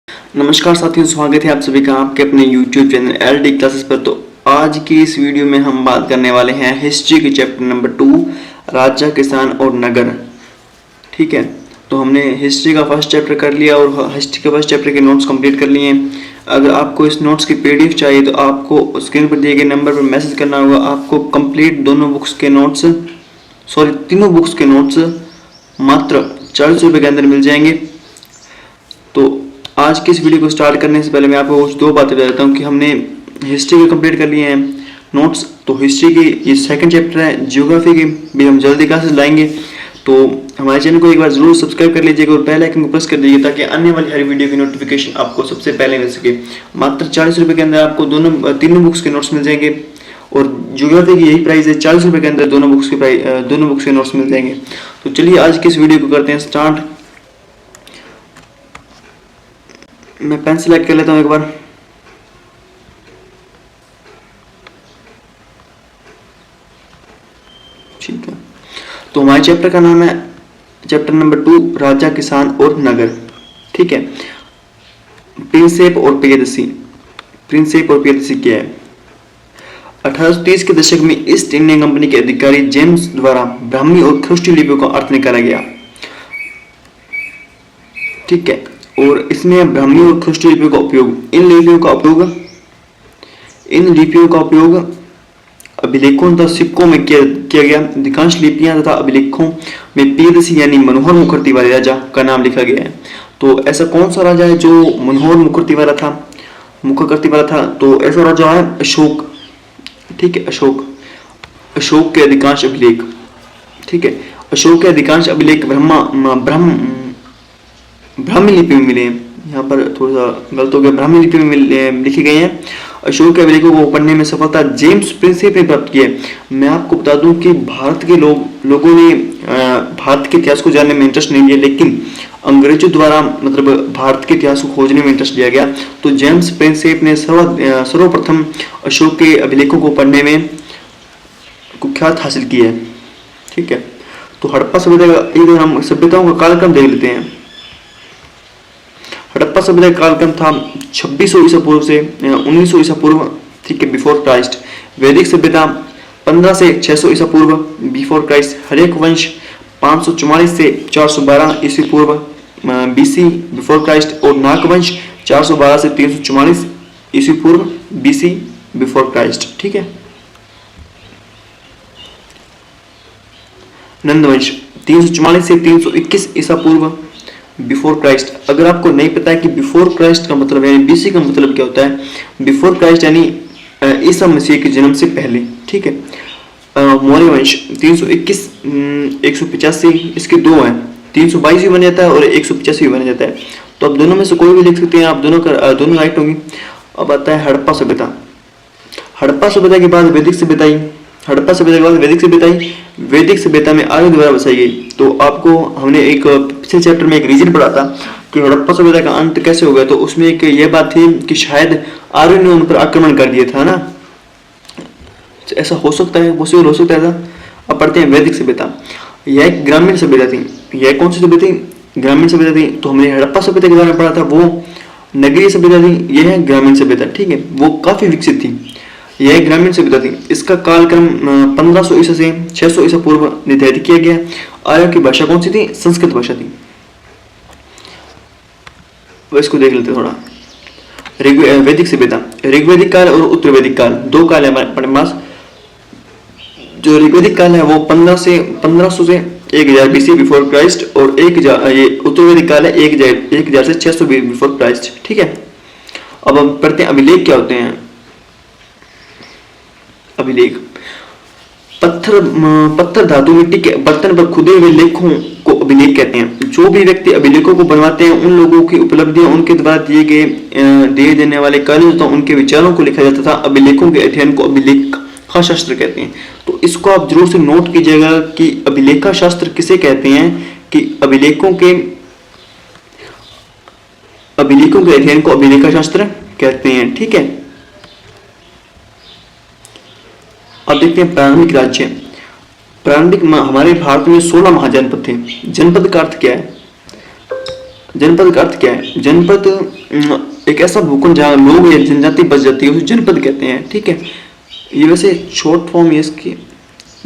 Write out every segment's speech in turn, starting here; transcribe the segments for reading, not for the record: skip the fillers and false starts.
नमस्कार साथियों, स्वागत है आप सभी का आपके अपने YouTube चैनल LD क्लासेस पर। तो आज की इस वीडियो में हम बात करने वाले हैं हिस्ट्री के चैप्टर नंबर 2 राजा, किसान और नगर। ठीक है, तो हमने हिस्ट्री का फर्स्ट चैप्टर कर लिया और हिस्ट्री के फर्स्ट चैप्टर के नोट्स कंप्लीट कर लिए हैं। अगर आपको इस नोट्स की PDF चाहिए तो आपको स्क्रीन पर दिए गए नंबर पर मैसेज करना होगा। आपको कंप्लीट तीनों बुक्स के नोट्स मात्र 40 रुपये के अंदर मिल जाएंगे। तो आज की इस वीडियो को स्टार्ट करने से पहले मैं आपको दो बातें बता देता हूँ कि हमने हिस्ट्री के कंप्लीट कर लिए हैं नोट्स। तो हिस्ट्री की ये सेकंड चैप्टर है, जियोग्राफी की भी हम जल्दी क्लासेस लाएंगे। तो हमारे चैनल को एक बार जरूर सब्सक्राइब कर लीजिएगा और बेल आइकन को प्रेस कर दीजिए ताकि आने वाली हर वीडियो की नोटिफिकेशन आपको सबसे पहले मिल सके। मात्र 40 रुपये के अंदर आपको तीनों बुक्स के नोट्स मिल जाएंगे और जियोग्राफी की यही प्राइस है, 40 रुपये के अंदर दोनों बुक्स के नोट्स मिल जाएंगे। तो चलिए आज की इस वीडियो को करते हैं स्टार्ट। मैं पेन सेलेक्ट कर लेता हूँ एक बार। ठीक है, तो हमारे चैप्टर का नाम है चैप्टर नंबर 2 राजा, किसान और नगर। ठीक है, प्रिंसेप और प्रियदर्शी क्या है? 1830 के दशक में ईस्ट इंडिया कंपनी के अधिकारी जेम्स द्वारा ब्राह्मी और ख्रिस्टी लिपियों का अर्थ निकाला गया। ठीक है, और इसमें ब्राह्मी और ख्रिस्टी लिपियों का उपयोग इन लिपियों का उपयोग अभिलेखों तथा सिक्कों में किया गया। अधिकांश लिपियां तथा अभिलेखों में प्रियदर्शी यानी मनोहर मुखर्ती वाले राजा का नाम लिखा गया है। तो ऐसा कौन सा राजा है जो मनोहर मुखर्ती वाला था? तो ऐसा राजा है अशोक। ठीक है, अशोक के अधिकांश अभिलेख, ठीक है, अशोक के अधिकांश अभिलेख ब्राह्मी लिपि में मिले हैं। यहाँ पर थोड़ा सा गलत हो गया, ब्राह्मी लिपि में लिखे गए हैं। अशोक के अभिलेखों को पढ़ने में सफलता जेम्स प्रिंसेप ने प्राप्त की है। मैं आपको बता दूं कि भारत के लोगों ने भारत के इतिहास को जानने में इंटरेस्ट नहीं लिया, लेकिन अंग्रेजों द्वारा मतलब भारत के इतिहास को खोजने में इंटरेस्ट लिया गया। तो जेम्स प्रिंसेप ने सर्वप्रथम अशोक के अभिलेखों को पढ़ने में कुख्यात हासिल की है। ठीक है, तो हड़प्पा सभ्यता हम सभ्यताओं का कालक्रम देख लेते हैं। हड़प्पा सभ्यता का कालक्रम था 2600 ईसा पूर्व से 1900 ईसा पूर्व। ठीक है, बिफोर क्राइस्ट। वैदिक सभ्यता 1500 से 600 ईसा पूर्व बिफोर क्राइस्ट। हरेक वंश 544 से 412 ईसा पूर्व BC बिफोर क्राइस्ट। और नाग वंश 412 से 344 ईसा पूर्व BC बिफोर क्राइस्ट। ठीक है, नंद वंश 344 से 321 ईसा पूर्व बिफोर क्राइस्ट। अगर आपको नहीं पता है कि बिफोर क्राइस्ट का मतलब यानी BC का मतलब क्या होता है, बिफोर क्राइस्ट यानी ईसा मसीह के जन्म से पहले। ठीक है, मौर्य वंश 321 185, इसके दो हैं, 322 भी बन जाता है और 185 भी बन जाता है। तो आप दोनों में से कोई भी लिख सकते हैं, आप दोनों राइट होंगी। अब आता है हड़प्पा सभ्यता। हड़प्पा सभ्यता के बाद वैदिक सभ्यता आई। हड़प्पा सभ्यता के बाद वैदिक सभ्यता में आर्य द्वारा बसाई गई। तो आपको हमने एक पिछले चैप्टर में एक रीजन पढ़ा था कि हड़प्पा सभ्यता का अंत कैसे हो गया। तो उसमें एक ये बात थी कि शायद आर्य ने उन पर आक्रमण कर दिया था ना, ऐसा हो सकता है, पॉसिबल हो सकता है ऐसा। अब पढ़ते हैं वैदिक सभ्यता। यह एक ग्रामीण सभ्यता थी। यह कौन सी सभ्यता थी? ग्रामीण सभ्यता थी। तो हमने हड़प्पा सभ्यता के बारे में पढ़ा था, वो नगरीय सभ्यता थी। यह है ग्रामीण सभ्यता। ठीक है, वो काफी विकसित थी। यह ग्रामीण सभ्यता थी। इसका कालक्रम 1500 ईसा से 600 ईसा पूर्व निर्धारित किया गया। आर्यों की भाषा कौन सी थी? संस्कृत भाषा थी। इसको देख लेते थोड़ा। वैदिक सभ्यता, ऋग्वैदिक काल और उत्तर वैदिक काल, दो काल है हमारे पास। जो ऋग्वैदिक काल है वो 1500 से 1000 BC बिफोर क्राइस्ट और ये उत्तर वैदिक काल है 1000 से 600 बिफोर क्राइस्ट। ठीक है, अब हम पढ़ते हैं अभिलेख क्या होते हैं। अभिलेख पत्थर धातु मिट्टी के बर्तन पर खुदे हुए लेखों को अभिलेख कहते हैं। जो भी व्यक्ति अभिलेखों को बनवाते हैं उन लोगों की उपलब्धियां, उनके द्वारा दिए देने वाले कार्यों तथा उनके विचारों को लिखा जाता था। अभिलेखों के अध्ययन को अभिलेखा शास्त्र कहते हैं। तो इसको आप जरूर से नोट कीजिएगा कि अभिलेखा शास्त्र किसे कहते हैं, कि अभिलेखों के अध्ययन को अभिलेखा शास्त्र कहते हैं। ठीक है, अब देखते हैं प्रारंभिक राज्य। प्रारंभिक हमारे भारत में 16 महाजनपद थे। जनपद का अर्थ क्या है? जनपद का अर्थ क्या है? जनपद एक ऐसा भूखंड जहाँ लोग या जनजाति बस जाती है, उसे जनपद कहते हैं। ठीक है, ये वैसे शॉर्ट फॉर्म है इसकी,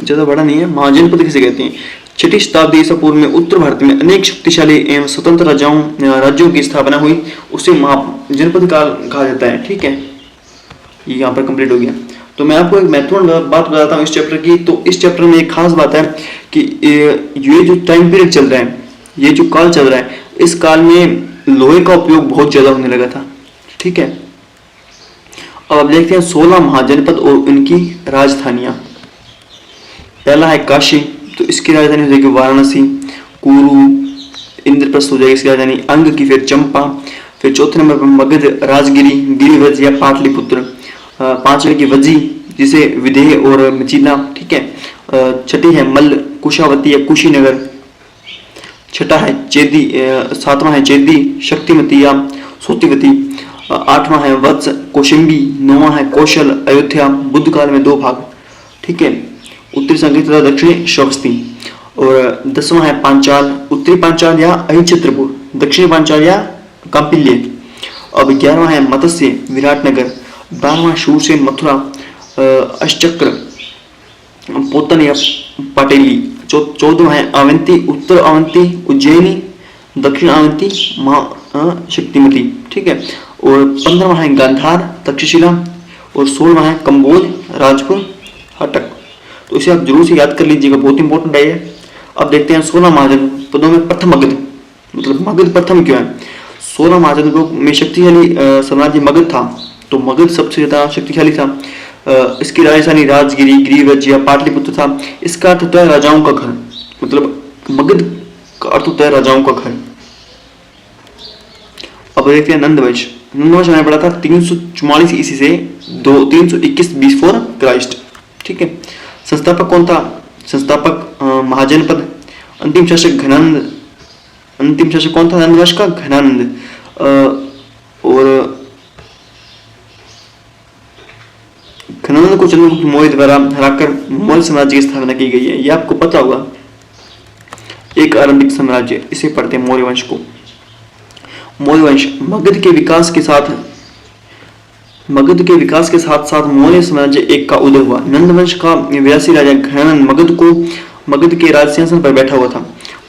ज़्यादा बड़ा नहीं है। महाजनपद किसे कहते हैं? 6वीं शताब्दी ईसा पूर्व में उत्तर भारत में अनेक शक्तिशाली एवं स्वतंत्र राज्यों की स्थापना हुई, उसे जनपद कहा जाता है। ठीक है, ये यहाँ पर कंप्लीट हो गया। तो मैं आपको एक महत्वपूर्ण बात बताता हूँ इस चैप्टर की। तो इस चैप्टर में एक खास बात है कि ये जो टाइम पीरियड चल रहा है, ये जो काल चल रहा है, इस काल में लोहे का उपयोग बहुत ज्यादा होने लगा था। ठीक है, अब आप देखते हैं 16 महाजनपद और उनकी राजधानियां। पहला है काशी, तो इसकी राजधानी हो जाएगी वाराणसी। कुरु, इंद्रप्रस्थ हो जाएगी इसकी राजधानी। अंग की फिर चंपा। फिर चौथे नंबर पर मगध, राजगिरी, गिरिव्रज या पाटलिपुत्र। पांचवें की वजी, जिसे विदेह और मचीला। ठीक है, छठी है मल्ल, कुशावती या कुशीनगर। छठा है चेदी, सातवां है चेदी, शक्तिमती या सोतिवती। आठवां है वत्स, कौशिम्बी। नौवां है कौशल, अयोध्या। बुद्ध काल में 2 भाग। ठीक है, उत्तरी संगीत तथा दक्षिणी श्रवस्ती। और 10वां है पांचाल, उत्तरी पांचाल या अहिच्छत्रपुर, दक्षिणी पांचाल या कांपिल्य। अब 11वां है मत्स्य, विराटनगर। 12वां शूरसेन, मथुरा। अष्टचक्र, पोतन या पाटेली। 14वां है अवंती, उत्तर अवंती, उज्जैनी। दक्षिण अवंती, शक्तिमती। ठीक है, और 15वां है गांधार, तक्षशिला। और 16वां है कंबोज, राजपुर, हटक। तो इसे आप जरूर से याद कर लीजिएगा, बहुत इंपॉर्टेंट है ये। अब देखते हैं 16 महाजनपदों में प्रथम मगध, मतलब मगध प्रथम क्यों है? 16 महाजनपदों में शक्तिशाली साम्राज्य मगध था, तो मगध सबसे ज्यादा शक्तिशाली था। इसकी राजधानी राजगिरी, गिरिव्रज या पाटलिपुत्र था। इसका अर्थ होता है राजाओं का घर, मतलब मगध का अर्थ होता है राजाओं का घर। अब देखते हैं नंदवंश। नंदवंश मैंने पढ़ा था 344 ईस्वी से 321 बिफोर क्राइस्ट। ठीक है, संस्थापक कौन था? संस्थापक महाजनपद। अंतिम शासक घनानंद। अंतिम शासक कौन था नंदवंश का? घनानंद। और घनानंद को चंद्रगुप्त मौर्य द्वारा हराकर मौर्य साम्राज्य की स्थापना की गई है, यह आपको पता होगा। एक आरंभिक साम्राज्य, इसे पढ़ते हैं मौर्य वंश को। मौर्य वंश मगध के विकास के साथ साथ मौर्य साम्राज्य एक का उदय हुआ। नंदवंश का व्यासी राजा घनानंद मगध के राज सिंहासन पर बैठा हुआ था।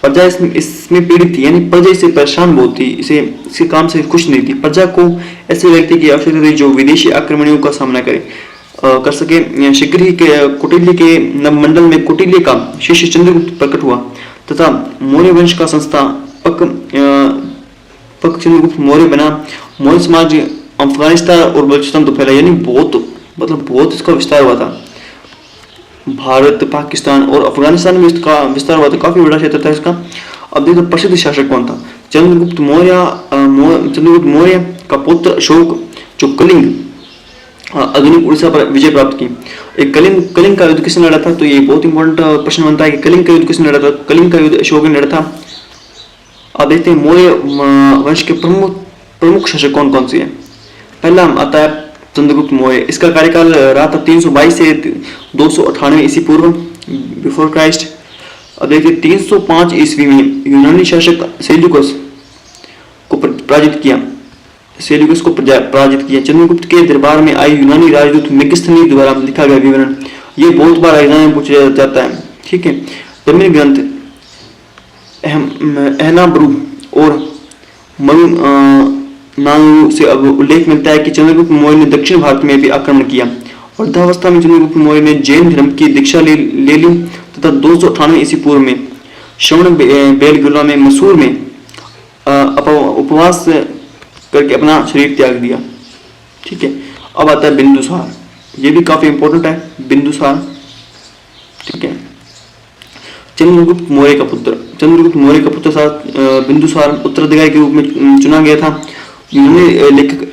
प्रजा इसमें पीड़ित थी, यानी प्रजा इससे परेशान बहुत थी, इसके काम से खुश नहीं थी। प्रजा को ऐसे व्यक्ति की आवश्यकता थी जो विदेशी आक्रमणियों का सामना कर सके। शीघ्र ही कौटिल्य के नवमंडल में कौटिल्य का शिष्य चंद्रगुप्त प्रकट हुआ तथा मौर्य वंश का संस्थापक चंद्रगुप्त मौर्य बना। मौर्य समाज अफगानिस्तान और बलूचिस्तान तो फैला, यानी बहुत इसका विस्तार हुआ था। भारत, पाकिस्तान और अफगानिस्तान में इसका विस्तार हुआ था, काफी बड़ा क्षेत्र था इसका। अब देखो प्रसिद्ध शासक कौन था? चंद्रगुप्त मौर्य का पुत्र अशोक, जो कलिंग आधुनिक उड़ीसा पर विजय प्राप्त की। एक कलिंग का युद्ध किसने लड़ा था? तो ये बहुत इंपॉर्टेंट प्रश्न बनता है कि कलिंग का युद्ध किसने लड़ा था? कलिंग का युद्ध अशोक ने लड़ा था। अब देखते हैं मौर्य वंश के प्रमुख शासक कौन कौन से हैं। पहला आता है चंद्रगुप्त मौर्य। इसका कार्यकाल रहा था 322 से 298 ईस्वी पूर्व बिफोर क्राइस्ट। अब देखिए 305 ईस्वी में यूनानी शासक सेल्यूकस को पराजित किया। चंद्रगुप्त के दरबार में आई यूनानी राजदूत मेगिस्थनीस द्वारा लिखा गया विवरण, ये बहुत बार एग्जाम में पूछा जाता है। ठीक है, प्रमिल ग्रंथ एहनाब्रू और मरुनानु से अब उल्लेख मिलता है कि चंद्रगुप्त मौर्य ने दक्षिण भारत में भी आक्रमण किया। वृद्धावस्था में चंद्रगुप्त मौर्य ने जैन धर्म की दीक्षा ले ली तथा 298 ईस्वी पूर्व में श्रवण बेलगोला में मसूर में उपवास करके अपना शरीर त्याग दिया। ठीक है, अब आता है बिंदुसार, ये भी काफी इंपॉर्टेंट है बिंदुसार। ठीक है, चंद्रगुप्त मौर्य का पुत्र बिंदुसार उत्तराधिकारी के रूप में चुना गया था। लेखक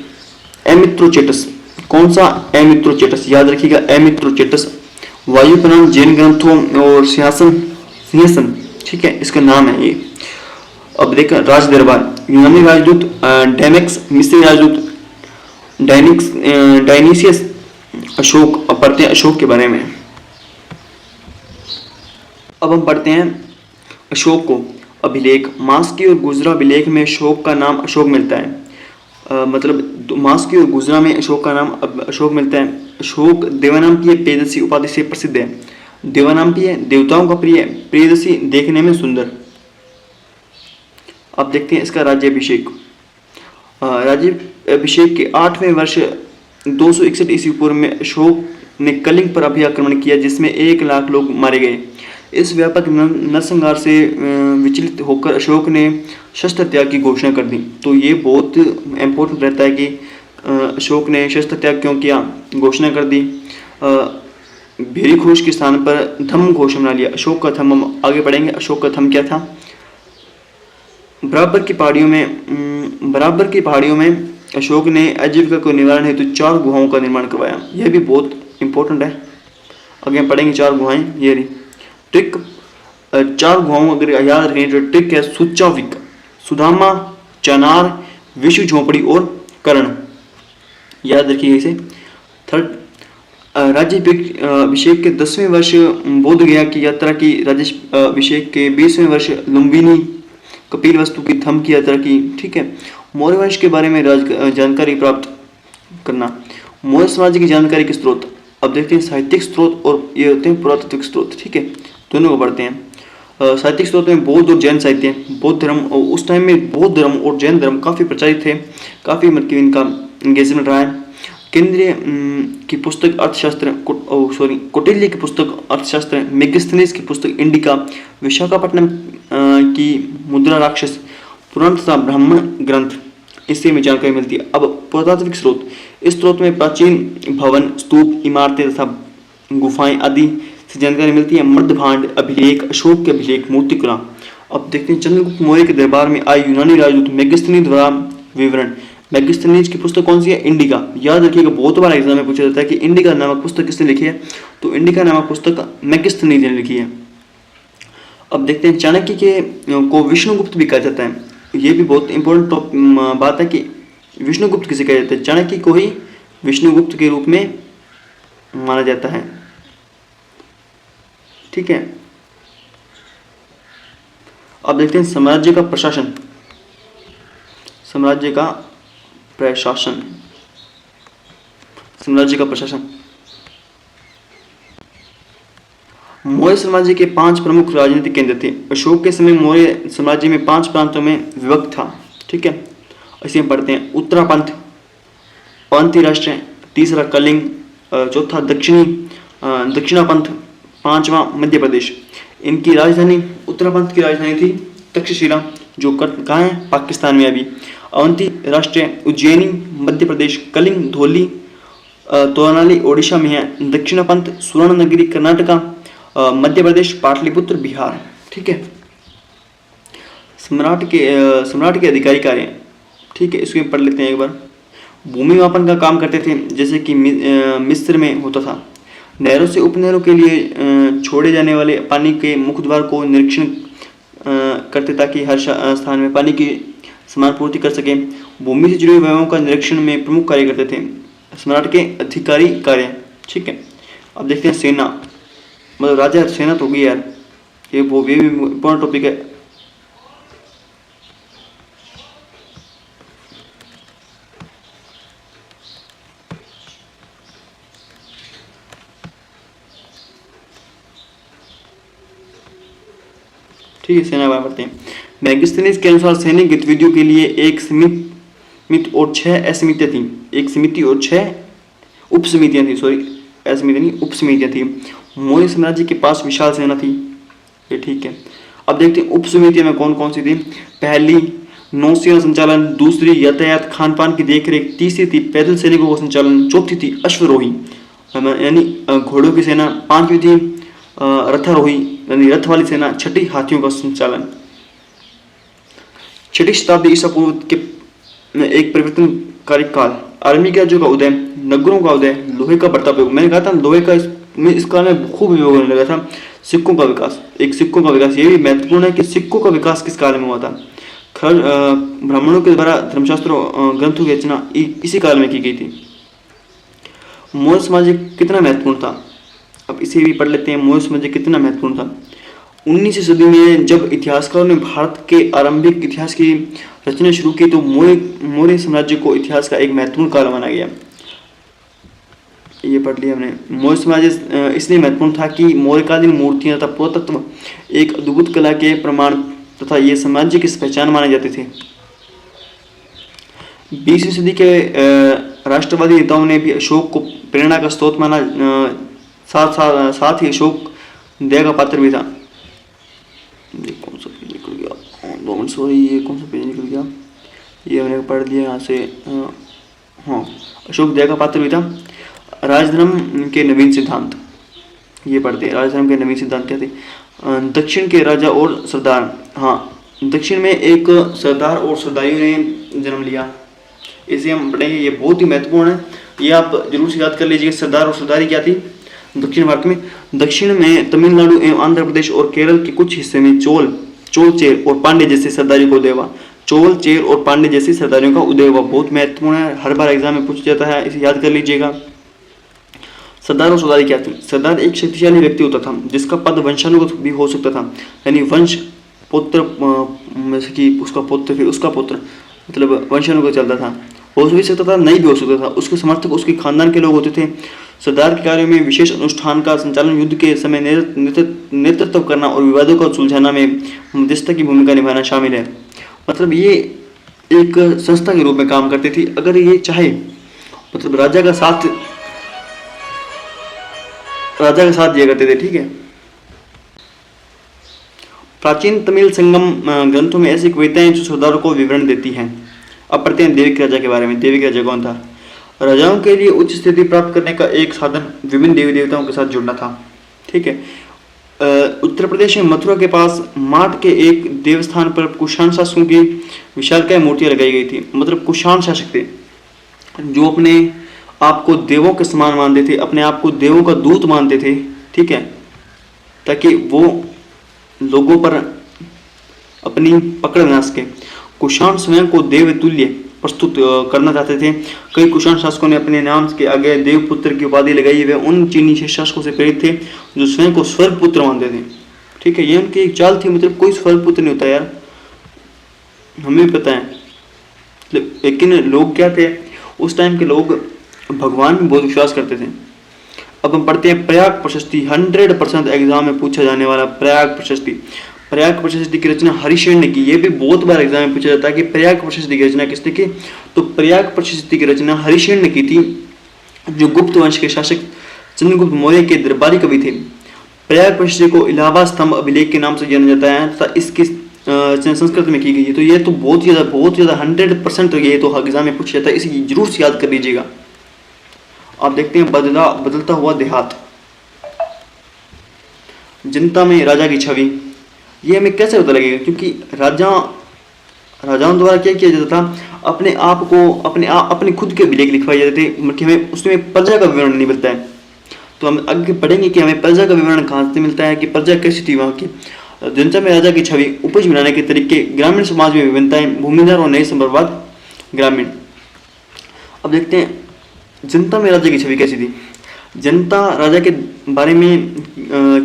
एमित्रोचेटस, कौन सा? एमित्रोचेटस, याद रखिएगा एमित्रोचेटस। वायुपुराण, जैन ग्रंथों और सिंहासन, ठीक है, इसका नाम है ये। अब देखा राज दरबार, यूनानी राजदूत डेमेक्स, मिस्री राजदूत डायनीसियस, अशोक। अब पढ़ते हैं अशोक के बारे में। अब हम पढ़ते हैं अशोक को। अभिलेख, मास्की और गुजरा अभिलेख में अशोक का नाम अशोक मिलता है। मतलब मास्की और गुजरा में अशोक का नाम अशोक मिलता है। अशोक देवानाम की प्रियदर्शी उपाधि से प्रसिद्ध है। देवानाम की है देवताओं का प्रिय, प्रियदर्शी देखने में सुंदर। अब देखते हैं इसका राज्याभिषेक। राज्याभिषेक के 8वें वर्ष 261 ईस्वी पूर्व में अशोक ने कलिंग पर अभियाक्रमण किया, जिसमें 1 लाख लोग मारे गए। इस व्यापक नरसंहार से विचलित होकर अशोक ने शस्त्र त्याग की घोषणा कर दी। तो ये बहुत इम्पोर्टेंट रहता है कि अशोक ने शस्त्र त्याग क्यों किया, घोषणा कर दी। भेरी घोष के स्थान पर धम्म घोष बना लिया। अशोक का धम्म, हम आगे बढ़ेंगे। अशोक का धम्म क्या था? बराबर की पहाड़ियों में अशोक ने आजीविका को निवारण हेतु 4 गुहाओं का निर्माण करवाया। यह भी बहुत इंपॉर्टेंट है, आगे पढ़ेंगे। 4 गुहाएं, ये रही ट्रिक। 4 गुहाओं अगर याद रखें तो ट्रिक है सुचाविक, सुदामा, चनार, विश्व झोपड़ी और कर्ण, याद रखिए इसे। थर्ड, राज्याभिषेक के 10वें वर्ष बोध गया की यात्रा की। राज्याभिषेक के 20वें वर्ष लुम्बिनी कपिलवस्तु की धम्म की यात्रा की। ठीक है। मौर्य वंश के बारे में जानकारी प्राप्त करना। मौर्य साम्राज्य की जानकारी के स्रोत, अब देखते हैं साहित्यिक स्रोत और ये होते हैं पुरातात्विक स्रोत। ठीक है, दोनों को पढ़ते हैं। साहित्यिक स्रोत में बौद्ध और जैन साहित्य है। बौद्ध धर्म, उस टाइम में बौद्ध धर्म और जैन धर्म काफ़ी प्रचारित थे, काफ़ी मतलब इनका एंगेजमेंट रहा है। केंद्रीय की पुस्तक अर्थशास्त्र, कौटिल्य की पुस्तक अर्थशास्त्र, मेगास्थनीज की पुस्तक इंडिका, विशाखापट्टनम की मुद्रा राक्षस, पुराण तथा ब्राह्मण ग्रंथ, इससे में जानकारी मिलती है। अब पुरातात्विक स्रोत, इस स्रोत में प्राचीन भवन, स्तूप, इमारतें तथा गुफाएं आदि से जानकारी मिलती है। मर्दभांड अभिलेख, अशोक के अभिलेख, मूर्तिकला। अब देखते हैं चंद्रगुप्त मौर्य के दरबार में आए यूनानी राजदूत मेगास्थनीज द्वारा विवरण। मेगास्थनीज की पुस्तक कौन सी है? इंडिका। याद रखिएगा, बहुत बार एग्जाम में पूछा जाता है कि इंडिका नामक पुस्तक किसने लिखी है, तो इंडिका नामक पुस्तक मेगास्थनीज ने लिखी है। अब देखते हैं चाणक्य के को विष्णुगुप्त भी कहा जाता है। ये भी बहुत इंपॉर्टेंट बात है कि विष्णुगुप्त किसे कहा जाता है। चाणक्य को ही विष्णुगुप्त के रूप में माना जाता है। ठीक है। अब देखते हैं साम्राज्य का प्रशासन। साम्राज्य का प्रशासन, साम्राज्य का प्रशासन। मौर्य साम्राज्य के 5 प्रमुख राजनीतिक केंद्र थे। अशोक के समय मौर्य साम्राज्य में 5 प्रांतों में विभक्त था। ठीक है, इसे हम पढ़ते हैं। उत्तरापंथ, पंथी राष्ट्र, तीसरा कलिंग, चौथा दक्षिणापंथ, 5वां मध्य प्रदेश। इनकी राजधानी, उत्तरापंथ की राजधानी थी तक्षशिला, जो कहाँ है? पाकिस्तान में अभी। अवंती राष्ट्र, उज्जैनी मध्य प्रदेश, कलिंग धौली तोरनाली ओडिशा में है, दक्षिणापंथ सुवर्णनगरी कर्नाटका, मध्य प्रदेश पाटलिपुत्र बिहार। ठीक है। सम्राट के अधिकारी कार्य, ठीक है, इसको पढ़ लेते हैं एक बार। भूमि मापन का काम करते थे, जैसे कि मिस्र में होता था। नहरों से उपनहरों के लिए छोड़े जाने वाले पानी के मुख्य द्वार को निरीक्षण करते ताकि हर स्थान में पानी की समान पूर्ति कर सके। भूमि से जुड़े व्यवहारों का निरीक्षण में प्रमुख कार्य करते थे सम्राट के अधिकारी कार्य। ठीक है। अब देखते हैं सेना, मतलब राजा सेना तो होगी यार, ये भी इम्पोर्टेंट टॉपिक है। ठीक है, सेना बात करते हैं। मेगास्थनीज के अनुसार सैनिक गतिविधियों के लिए एक समिति और 6 असमितियां थी। एक समिति और 6 उप समितियां थी, सॉरी असमिति नहीं, उप समितियां थी। मौर्य साम्राज्य के पास विशाल सेना थी, ये ठीक है। अब देखते हैं उप समितियों में कौन कौन सी थी। पहली नौसेना संचालन, दूसरी यातायात खान पान की देखरेख, तीसरी थी पैदल सैनिकों का संचालन, चौथी थी अश्वरोही यानी घोड़ों की सेना, 5वीं थी रथारोही यानी रथ वाली सेना, 6ठी हाथियों का संचालन। 6ठी शताब्दी ईसा पूर्व के एक परिवर्तनकारी काल, आर्मी का जो उदय, नगरों का उदय, लोहे का बढ़ता उपयोग। मैंने कहा था लोहे का इस काल में खूब उपयोग होने लगा था। सिक्कों का विकास, एक सिक्कों का विकास, ये भी महत्वपूर्ण है कि सिक्कों का विकास किस काल में हुआ था। ब्राह्मणों के द्वारा धर्मशास्त्र ग्रंथों की रचना इसी काल में की गई थी। मौर्य साम्राज्य कितना महत्वपूर्ण था, अब इसे भी पढ़ लेते हैं। मौर्य साम्राज्य कितना महत्वपूर्ण था। 19वीं सदी में जब इतिहासकारों ने भारत के आरंभिक इतिहास की रचना शुरू की तो मौर्य साम्राज्य को इतिहास का एक महत्वपूर्ण काल माना गया। ये पढ़ लिया हमने। मौर्य साम्राज्य इसलिए महत्वपूर्ण था कि मौर्यकालीन मूर्तियां तथा पुरातत्व एक अद्भुत कला के प्रमाण तथा ये साम्राज्य की पहचान माने जाते थे। 20वीं सदी के राष्ट्रवादी नेताओं ने भी अशोक को प्रेरणा का स्रोत माना। साथ ही अशोक दया का पात्र भी था। ये कौन सा पेज निकल गया, 2 मिनट सॉरी, ये कौन सा पेज निकल गया, ये हमने पढ़ लिया यहाँ से। हाँ, अशोक दया का पात्र भी था। राजधर्म के नवीन सिद्धांत, ये पढ़ते हैं। राजधर्म के नवीन सिद्धांत क्या थे? दक्षिण के राजा और सरदार। हाँ, दक्षिण में एक सरदार और सरदारियों ने जन्म लिया, इसे हम पढ़ेंगे। ये बहुत ही महत्वपूर्ण है, ये आप जरूर से याद कर लीजिए। सरदार और सरदारी क्या थी दक्षिण भारत में? दक्षिण में तमिलनाडु एवं आंध्र प्रदेश और केरल के कुछ हिस्से में चोल, चेर और पांड्य जैसे सरदारियों का उदय हुआ। चोल, चेर और पांड्य जैसी सरदारियों का उदय हुआ बहुत महत्वपूर्ण है, हर बार एग्जाम में पूछा जाता है, इसे याद कर लीजिएगा। सरदार और सरदारी क्या थी? सरदार एक शक्तिशाली व्यक्ति होता था जिसका पद वंशानुगत भी हो सकता था, यानी वंश पुत्र में से कि उसका पुत्र फिर उसका पुत्र, मतलब वंशानुगत चलता था। हो भी सकता था, नहीं भी हो सकता था। उसके समर्थक उसके खानदान के लोग होते थे। सरदार के कार्यों में विशेष अनुष्ठान का संचालन, युद्ध के समय नेतृत्व करना और विवादों को सुलझाना में मध्यस्थता की भूमिका निभाना शामिल है। मतलब ये एक संस्था के रूप में काम करती थी। अगर ये चाहे मतलब राजा का साथ दिया करते थे, ठीक है। प्राचीन तमिल संगम ग्रंथों में ऐसी कविताएं जो सरदारों को विवरण देती हैं। अब पढ़ते हैं देविक राजा के बारे में। देविक राजा कौन था? राजाओं के लिए उच्च स्थिति प्राप्त करने का एक साधन विभिन्न देवी देवताओं के साथ जुड़ना था, ठीक है। उत्तर प्रदेश में मथुरा के पास माट के एक देवस्थान पर कुषाण शासकों की विशालकाय मूर्तियां लगाई गई थी। मतलब कुषाण शासक थे जो अपने आप को देवों के समान मानते थे, अपने आप को देवों का दूत मानते थे, ठीक है, ताकि वो लोगों पर अपनी पकड़ बना सके। कुषाण स्वयं को देव तुल्य प्रस्तुत करना चाहते थे। कई कुषाण शासकों ने अपने नाम के आगे देवपुत्र की उपाधि लगाई। वे उन चीनी शासकों से प्रेरित थे जो स्वयं को स्वर्गपुत्र मानते थे, ठीक है। ये उनकी एक चाल थी। मतलब कोई स्वर्गपुत्र नहीं होता यार, हमें भी पता है। लेकिन लोग क्या थे उस टाइम के लोग? भगवान में बहुत विश्वास करते थे। अब हम पढ़ते हैं प्रयाग प्रशस्ति। 100% एग्जाम में पूछा जाने वाला प्रयाग प्रशस्ति। प्रयाग प्रशस्ति की रचना हरिशेन ने की। ये भी बहुत बार एग्जाम में पूछा जाता है कि प्रयाग प्रशस्ति की रचना किसने की? तो प्रयाग प्रशस्ति की रचना हरिशेन ने की थी, जो गुप्त वंश के शासक चंद्रगुप्त मौर्य के दरबारी कवि थे। प्रयाग प्रशस्ति को इलाहाबाद स्तंभ अभिलेख के नाम से जाना जाता है तथा इसकी संस्कृत में की गई है। तो ये तो बहुत ज्यादा 100% ये तो एग्जाम में पूछा जाता है, इसे जरूर से याद कर लीजिएगा। आप देखते हैं बदलता हुआ देहात। जनता में राजा की छवि, ये हमें कैसे पता लगेगा? क्योंकि राजाओं द्वारा क्या किया जाता था? अपने आप को अपने खुद के अभिलेख लिखवाए जाते थे कि हमें उसमें प्रजा का विवरण नहीं मिलता है। तो हम आगे पढ़ेंगे कि हमें प्रजा का विवरण कहाँ से मिलता है, कि प्रजा कैसी थी वहाँ की। जनता में राजा की छवि, उपज बनाने के तरीके, ग्रामीण समाज में विभिन्नताएं, भूमिधर और नए संप्रवाद, ग्रामीण। अब देखते हैं जनता में राजा की छवि कैसी थी। जनता राजा के बारे में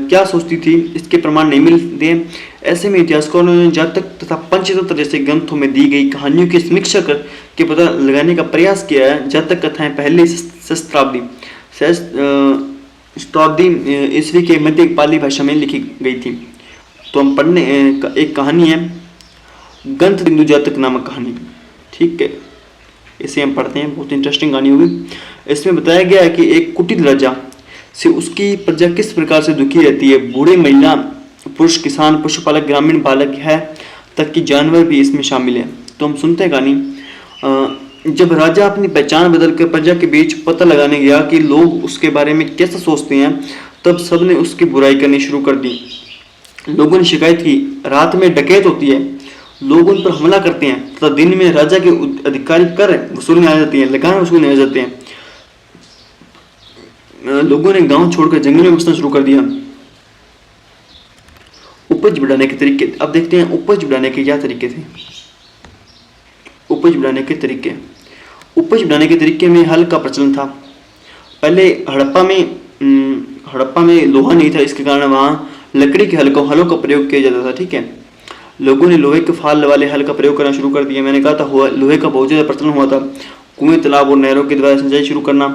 क्या सोचती थी, इसके प्रमाण नहीं मिलते। ऐसे में इतिहासकारों ने जातक तथा पंचतंत्र जैसे ग्रंथों में दी गई कहानियों की समीक्षा करके पता लगाने का प्रयास किया है। जातक कथाएं पहले सहस्त्राब्दी ईस्वी के मध्य पाली भाषा में लिखी गई थी। तो हम पढ़ने एक कहानी है ग्रंथ बिंदु जातक नामक कहानी, ठीक है, इसे हम पढ़ते हैं। बहुत इंटरेस्टिंग कहानी होगी। इसमें बताया गया है कि एक कुटिल राजा से उसकी प्रजा किस प्रकार से दुखी रहती है। बूढ़े, महिला, पुरुष, किसान, पशुपालक, ग्रामीण, बालक है तक कि जानवर भी इसमें शामिल है। तो हम सुनते हैं कहानी। जब राजा अपनी पहचान बदलकर प्रजा के बीच पता लगाने गया कि लोग उसके बारे में कैसा सोचते हैं, तब सबने उसकी बुराई करनी शुरू कर दी। लोगों ने शिकायत की, रात में डकैत होती है, लोग उन पर हमला करते हैं तथा दिन में राजा के अधिकारी कर वसूलने आ जाते हैं, लगान वसूलने आ जाते हैं। लोगों ने गांव छोड़कर जंगल में बसना शुरू कर दिया। उपज बढ़ाने के तरीके, अब देखते हैं उपज बढ़ाने के क्या तरीके थे। उपज बढ़ाने के तरीके में हल का प्रचलन था। पहले हड़प्पा में लोहा नहीं था, इसके कारण वहाँ लकड़ी के हलों का प्रयोग किया जाता था। ठीक है, लोगों ने लोहे के फाल वाले हल का प्रयोग करना शुरू कर दिया। मैंने कहा था लोहे का बहुत ज़्यादा प्रचलन हुआ था। कुएं, तालाब और नहरों के द्वारा सिंचाई शुरू करना,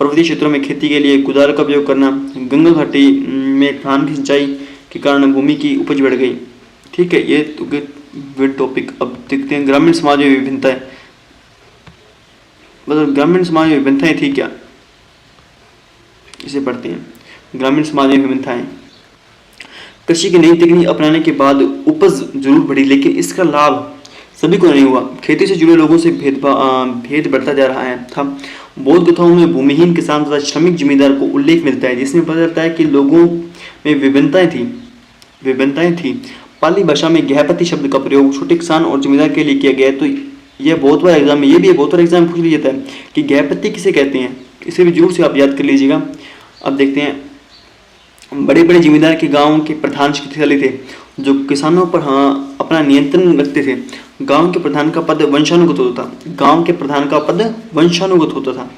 पर्वतीय क्षेत्रों में खेती के लिए कुदार का उपयोग करना, गंगा घाटी में धान की सिंचाई के कारण भूमि की उपज बढ़ गई। ठीक है, ये टॉपिक। अब देखते हैं ग्रामीण समाज में विभिन्नताएं, मतलब ग्रामीण समाज में विभिन्नताएं थी क्या, इसे पढ़ते हैं। ग्रामीण समाज में विभिन्नताएं। कृषि की नई तकनीक अपनाने के बाद उपज जरूर बढ़ी, लेकिन इसका लाभ सभी को नहीं हुआ। खेती से जुड़े लोगों से भेद बढ़ता जा रहा था। बौद्ध कथाओं में भूमिहीन किसान तथा श्रमिक जमींदार को उल्लेख मिलता है, जिसमें पता चलता है कि लोगों में विभिन्नताएं थी। पाली भाषा में गृहपति शब्द का प्रयोग छोटे किसान और जमींदार के लिए किया गया है। तो यह बहुत बार एग्जाम में, ये भी बहुत बार एग्जाम में पूछ लिया जाता है कि गृहपति किसे कहते हैं, इसे भी जरूर से आप याद कर लीजिएगा। अब देखते हैं, बड़े बड़े जमींदार के गांव के प्रधान शक्तिशाली थे, जो किसानों पर अपना नियंत्रण रखते थे। गांव के प्रधान का पद वंशानुगत होता था।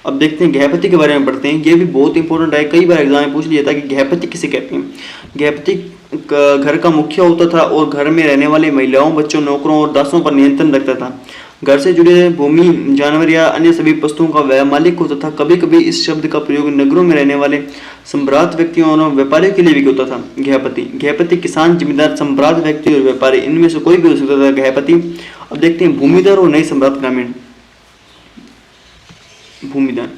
अब देखते हैं गृहपति के बारे में पढ़ते हैं। ये भी बहुत इंपॉर्टेंट है, कई बार एग्जाम में पूछ लिया था कि गृहपति किसे कहते हैं। गृहपति घर का मुखिया होता था और घर में रहने वाले महिलाओं, बच्चों, नौकरों और दासों पर नियंत्रण रखता था। घर से जुड़े भूमि, जानवर या अन्य सभी वस्तुओं का वह मालिक होता था। कभी कभी इस शब्द का प्रयोग नगरों में रहने वाले सम्राट व्यक्तियों और व्यापारियों के लिए भी होता था। गृहपति किसान, जमींदार, सम्राट व्यक्ति और व्यापारी, इनमें से कोई भी हो सकता था गृहपति। अब देखते हैं भूमिदार और नए सम्राट। ग्रामीण भूमिदान,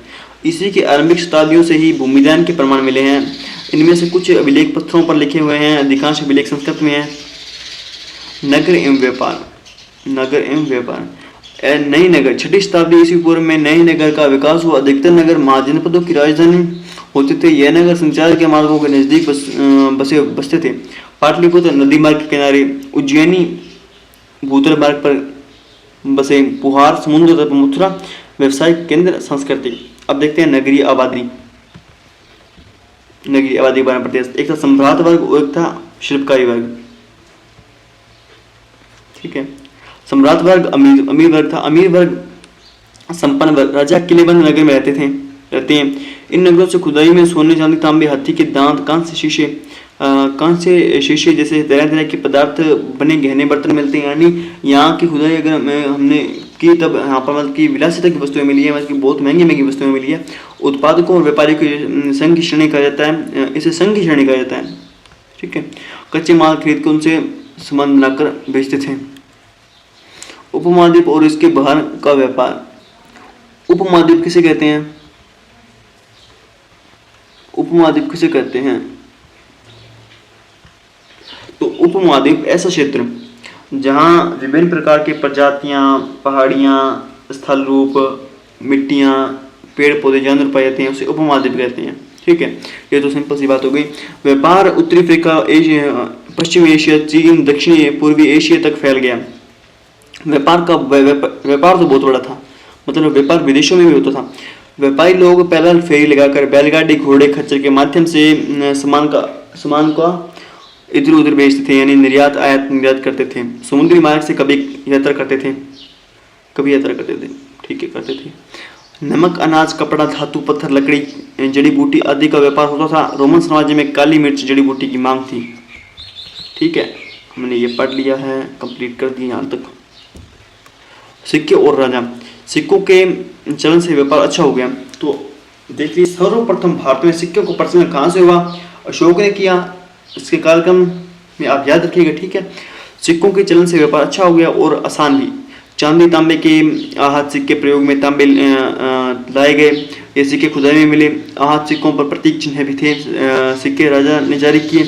ईस्वी की आरंभिक शताब्दियों से ही भूमिदान के प्रमाण मिले हैं। इनमें से कुछ अभिलेख पत्थरों पर लिखे हुए हैं, अधिकांश अभिलेख संस्कृत में हैं। नगर एवं व्यापार। नई नगर, 6ठी शताब्दी ईस्वी पूर्व में नए नगर का विकास हुआ। अधिकतर नगर महाजनपदों की राजधानी होते थे। यह नगर संचार के मार्गों के नजदीक बसते थे। पाटलिपुत्र नदी मार्ग के किनारे, उज्जैनी भूतल मार्ग पर बसे, पुहार समुद्र तट, मथुरा व्यवसायिक केंद्र, सांस्कृतिक। अब देखते हैं नगरीय आबादी के बारे में पढ़ते हैं। एक था सम्राट वर्ग और एक था शिल्पकारी वर्ग। ठीक है, सम्राट वर्ग अमीर वर्ग था। अमीर वर्ग संपन्न वर्ग, राजा किलेबंद नगर में रहते हैं। इन नगरों से खुदाई में सोने, चांदी, तांबे, हाथी के दांत, कांस्य शीशे जैसे तरह तरह के पदार्थ बने गहने बर्तन मिलते हैं। यानी यहाँ की खुदाई अगर हमने की, तब यहाँ पर मतलब की विलासिता की वस्तुएं मिली है, मतलब की बहुत महंगी वस्तुएं मिली है। उत्पादकों और व्यापारियों को संघ की श्रेणी कहा जाता है, इसे संघ की श्रेणी कहा जाता है। ठीक है, कच्चे माल खरीद कर उनसे सामान बनाकर बेचते थे। उपमहाद्वीप और इसके बाहर का व्यापार। उपमहाद्वीप किसे कहते हैं? तो उपमहाद्वीप ऐसा क्षेत्र जहां विभिन्न प्रकार के प्रजातियां, पहाड़ियां, स्थल रूप, मिट्टियां, पेड़ पौधे, जानवर पाए जाते हैं, उसे उपमहाद्वीप कहते हैं। ठीक है, ये तो सिंपल सी बात हो गई। व्यापार उत्तरी अफ्रीका, पश्चिमी एशिया, चीन, दक्षिणी पूर्वी एशिया तक फैल गया। व्यापार तो बहुत बड़ा था, मतलब व्यापार विदेशों में भी होता था। व्यापारी लोग पैदल फेरी लगाकर, बैलगाड़ी, घोड़े, खच्चर के माध्यम से सामान का इधर उधर बेचते थे, यानी निर्यात निर्यात करते थे। समुद्री मार्ग से कभी यात्रा करते थे। ठीक है, करते थे। नमक, अनाज, कपड़ा, धातु, पत्थर, लकड़ी, जड़ी बूटी आदि का व्यापार होता था। रोमन साम्राज्य में काली मिर्च, जड़ी बूटी की मांग थी। ठीक है, हमने ये पढ़ लिया है, कंप्लीट कर दिया यहाँ तक। सिक्के और राजा। सिक्कों के चलन से व्यापार अच्छा हो गया। तो देखिए, सर्वप्रथम भारत में सिक्कों को प्रचलन कहाँ से हुआ? अशोक ने किया। इसके कार्यक्रम में आप याद रखिएगा। ठीक है, सिक्कों के चलन से व्यापार अच्छा हो गया और आसान भी। चांदी, तांबे के आहत सिक्के प्रयोग में तांबे लाए गए। ये सिक्के खुदाई में मिले। आहत सिक्कों पर प्रतीक चिन्ह भी थे। सिक्के राजा ने जारी किए।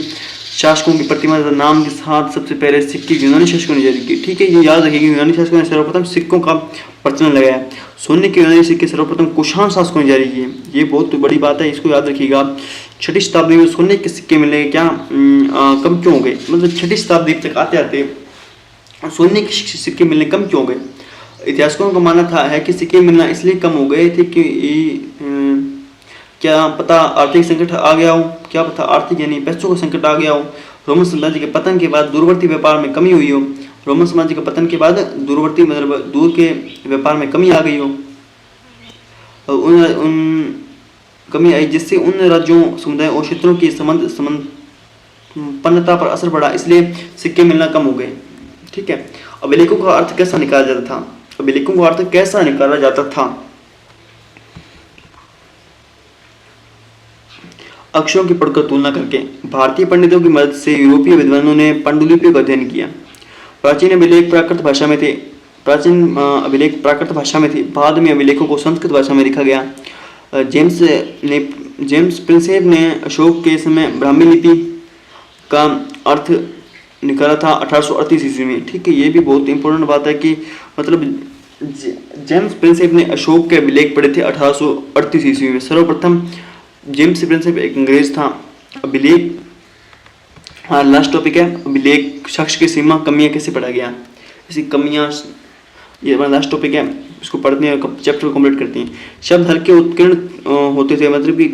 शासकों की प्रतिमा नाम के साथ सबसे पहले सिक्के यूनानी शासकों ने जारी किए। ठीक है, ये याद रखिएगा, यूनानी शासकों ने सर्वप्रथम सिक्कों का प्रचलन लगाया। सोने के यूनानी सिक्के सर्वप्रथम कुषाण शासकों ने जारी किए। ये बहुत बड़ी बात है, इसको याद रखिएगा। 6ठी शताब्दी में सोने के सिक्के मिले कम क्यों हो गए? मतलब 6ठी शताब्दी तक आते आते सोने के सिक्के मिलने कम क्यों हो गए? इतिहासकारों का मानना था है कि सिक्के मिलना इसलिए कम हो गए थे कि क्या पता आर्थिक संकट आ गया हो, क्या पता आर्थिक यानी पैसों का संकट आ गया हो। रोमन साम्राज्य के पतन के बाद दूरवर्ती व्यापार में कमी हुई हो। रोमन साम्राज्य के पतन के बाद दूरवर्ती मतलब दूर के व्यापार में कमी आ गई हो। कमी आई, जिससे उन राज्यों, समुदायों और क्षेत्रों की पन्नता पर असर पड़ा, इसलिए सिक्के मिलना कम हो गए। ठीक है, अभिलेखों का अर्थ कैसा निकाला जाता था? अभिलेखों का अर्थ कैसा निकाला जाता था? अक्षरों की पढ़कर तुलना करके। भारतीय पंडितों की मदद से यूरोपीय विद्वानों ने पांडुलिपियों का अध्ययन किया। प्राचीन अभिलेख प्राकृत भाषा में थे। प्राचीन अभिलेख प्राकृत भाषा में थे। बाद में अभिलेखों को संस्कृत भाषा में लिखा गया। जेम्स प्रिंसेप ने अशोक के समय ब्राह्मी लिपि का अर्थ निकाला था 1838 ईस्वी में। ठीक है, ये भी बहुत इंपॉर्टेंट बात है कि मतलब जेम्स प्रिंसेप ने अशोक के अभिलेख पढ़े थे 1838 ईस्वी में। सर्वप्रथम जेम्स प्रिंसेप एक अंग्रेज था। अभिलेख, हाँ लास्ट टॉपिक है अभिलेख शख्स की सीमा कमियां कैसे पढ़ा गया। इसी कमियां, ये हमारा लास्ट टॉपिक है, इसको पढ़ते हैं, चैप्टर कंप्लीट करते हैं। शब्द हल्के उत्कीर्ण होते थे, मतलब कि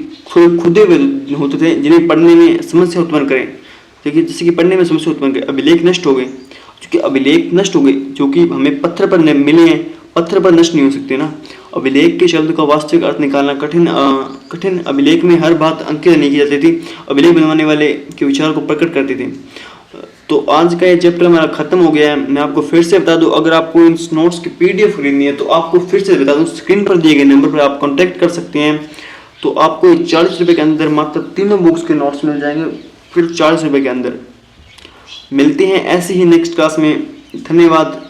खुदे हुए होते थे जिन्हें पढ़ने में समस्या उत्पन्न करें। देखिए जैसे कि पढ़ने में समस्या उत्पन्न करें। अभिलेख नष्ट हो गए, क्योंकि अभिलेख नष्ट हो गए जो कि हमें पत्थर पर मिले हैं, पत्थर पर नष्ट नहीं हो सकते ना। अभिलेख के शब्द का वास्तविक अर्थ निकालना कठिन। अभिलेख में हर बात अंकित नहीं की जाती थी। अभिलेख बनवाने वाले के विचार को प्रकट करते थे। तो आज का ये चैप्टर हमारा खत्म हो गया है। मैं आपको फिर से बता दूं, अगर आपको इन नोट्स की पीडीएफ खरीदनी है तो आपको फिर से बता दूं, स्क्रीन पर दिए गए नंबर पर आप कांटेक्ट कर सकते हैं। तो आपको 40 रुपये के अंदर मात्र तीनों बुक्स के नोट्स मिल जाएंगे, फिर 40 रुपये के अंदर। मिलते हैं ऐसे ही नेक्स्ट क्लास में। धन्यवाद।